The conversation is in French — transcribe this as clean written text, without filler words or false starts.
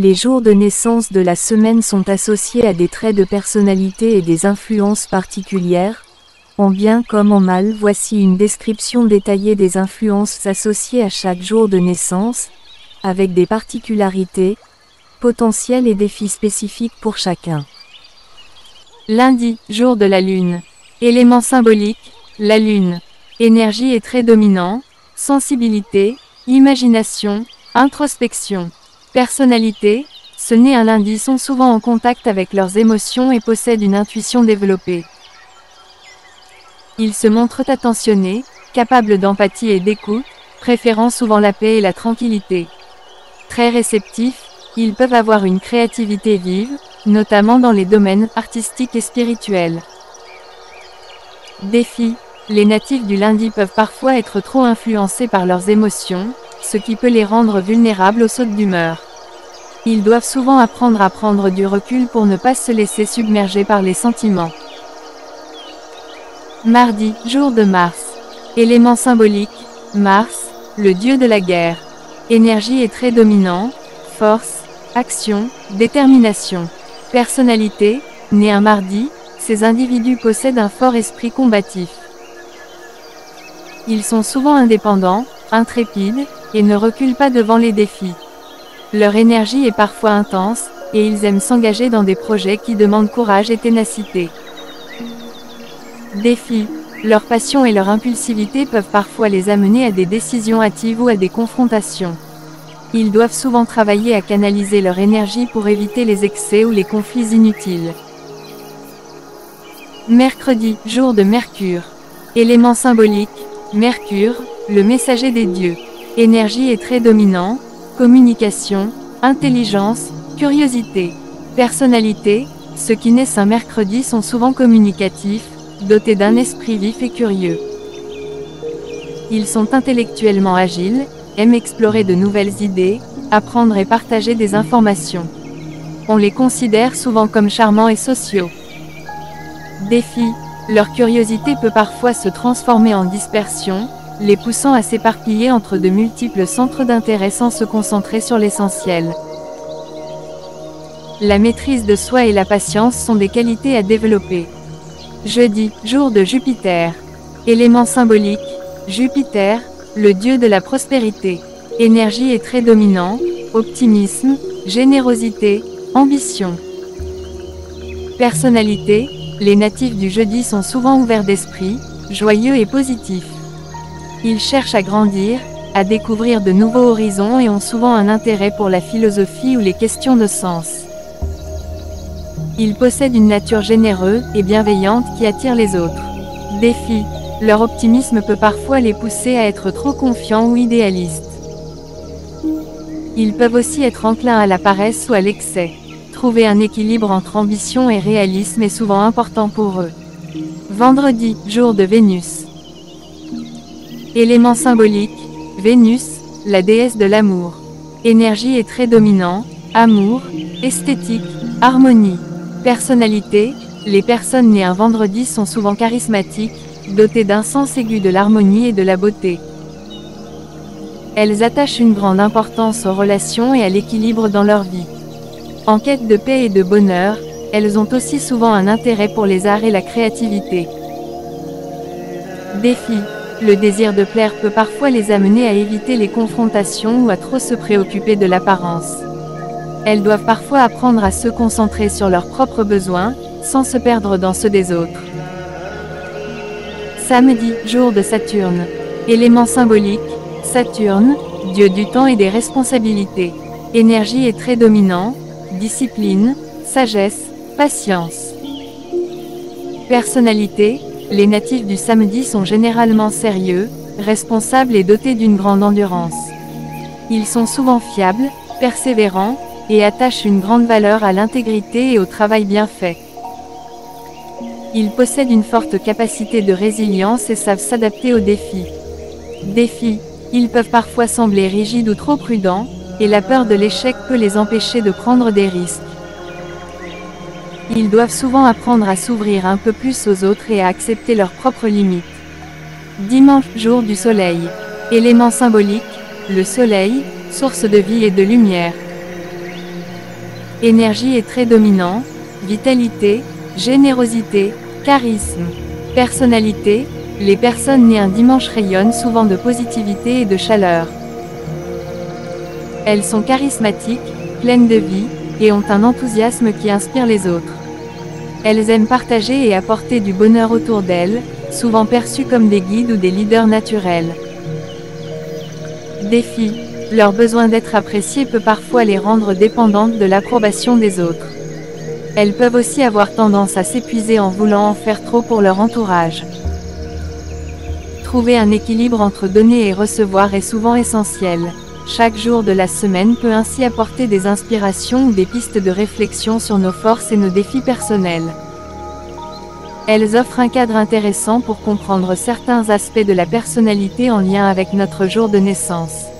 Les jours de naissance de la semaine sont associés à des traits de personnalité et des influences particulières. En bien comme en mal, voici une description détaillée des influences associées à chaque jour de naissance, avec des particularités, potentiels et défis spécifiques pour chacun. Lundi, jour de la Lune. Élément symbolique, la Lune. Énergie et traits dominants, sensibilité, imagination, introspection. Personnalité, ceux nés un lundi sont souvent en contact avec leurs émotions et possèdent une intuition développée. Ils se montrent attentionnés, capables d'empathie et d'écoute, préférant souvent la paix et la tranquillité. Très réceptifs, ils peuvent avoir une créativité vive, notamment dans les domaines artistiques et spirituels. Défi, les natifs du lundi peuvent parfois être trop influencés par leurs émotions, ce qui peut les rendre vulnérables aux sautes d'humeur. Ils doivent souvent apprendre à prendre du recul pour ne pas se laisser submerger par les sentiments. Mardi, jour de Mars. Élément symbolique, Mars, le dieu de la guerre. Énergie et traits dominants, force, action, détermination. Personnalité, né un mardi, ces individus possèdent un fort esprit combatif. Ils sont souvent indépendants, intrépides, et ne reculent pas devant les défis. Leur énergie est parfois intense, et ils aiment s'engager dans des projets qui demandent courage et ténacité. Défi, leur passion et leur impulsivité peuvent parfois les amener à des décisions hâtives ou à des confrontations. Ils doivent souvent travailler à canaliser leur énergie pour éviter les excès ou les conflits inutiles. Mercredi, jour de Mercure. Élément symbolique, Mercure, le messager des dieux. Énergie et traits dominants, communication, intelligence, curiosité. Personnalité, ceux qui naissent un mercredi sont souvent communicatifs, dotés d'un esprit vif et curieux. Ils sont intellectuellement agiles, aiment explorer de nouvelles idées, apprendre et partager des informations. On les considère souvent comme charmants et sociaux. Défi, leur curiosité peut parfois se transformer en dispersion, les poussant à s'éparpiller entre de multiples centres d'intérêt sans se concentrer sur l'essentiel. La maîtrise de soi et la patience sont des qualités à développer. Jeudi, jour de Jupiter. Élément symbolique, Jupiter, le dieu de la prospérité. Énergie et traits dominants, optimisme, générosité, ambition. Personnalité, les natifs du jeudi sont souvent ouverts d'esprit, joyeux et positifs. Ils cherchent à grandir, à découvrir de nouveaux horizons et ont souvent un intérêt pour la philosophie ou les questions de sens. Ils possèdent une nature généreuse et bienveillante qui attire les autres. Défi, leur optimisme peut parfois les pousser à être trop confiants ou idéalistes. Ils peuvent aussi être enclins à la paresse ou à l'excès. Trouver un équilibre entre ambition et réalisme est souvent important pour eux. Vendredi, jour de Vénus. Élément symbolique, Vénus, la déesse de l'amour. Énergie et traits dominants, amour, esthétique, harmonie. Personnalité, les personnes nées un vendredi sont souvent charismatiques, dotées d'un sens aigu de l'harmonie et de la beauté. Elles attachent une grande importance aux relations et à l'équilibre dans leur vie. En quête de paix et de bonheur, elles ont aussi souvent un intérêt pour les arts et la créativité. Défi, le désir de plaire peut parfois les amener à éviter les confrontations ou à trop se préoccuper de l'apparence. Elles doivent parfois apprendre à se concentrer sur leurs propres besoins, sans se perdre dans ceux des autres. Samedi, jour de Saturne. Élément symbolique, Saturne, dieu du temps et des responsabilités. Énergie et traits dominants, discipline, sagesse, patience. Personnalité, les natifs du samedi sont généralement sérieux, responsables et dotés d'une grande endurance. Ils sont souvent fiables, persévérants, et attachent une grande valeur à l'intégrité et au travail bien fait. Ils possèdent une forte capacité de résilience et savent s'adapter aux défis. Défi, ils peuvent parfois sembler rigides ou trop prudents, et la peur de l'échec peut les empêcher de prendre des risques. Ils doivent souvent apprendre à s'ouvrir un peu plus aux autres et à accepter leurs propres limites. Dimanche, jour du soleil. Élément symbolique, le soleil, source de vie et de lumière. Énergie et traits dominants, vitalité, générosité, charisme. Personnalité, les personnes nées un dimanche rayonnent souvent de positivité et de chaleur. Elles sont charismatiques, pleines de vie, et ont un enthousiasme qui inspire les autres. Elles aiment partager et apporter du bonheur autour d'elles, souvent perçues comme des guides ou des leaders naturels. Défi. Leur besoin d'être appréciées peut parfois les rendre dépendantes de l'approbation des autres. Elles peuvent aussi avoir tendance à s'épuiser en voulant en faire trop pour leur entourage. Trouver un équilibre entre donner et recevoir est souvent essentiel. Chaque jour de la semaine peut ainsi apporter des inspirations ou des pistes de réflexion sur nos forces et nos défis personnels. Elles offrent un cadre intéressant pour comprendre certains aspects de la personnalité en lien avec notre jour de naissance.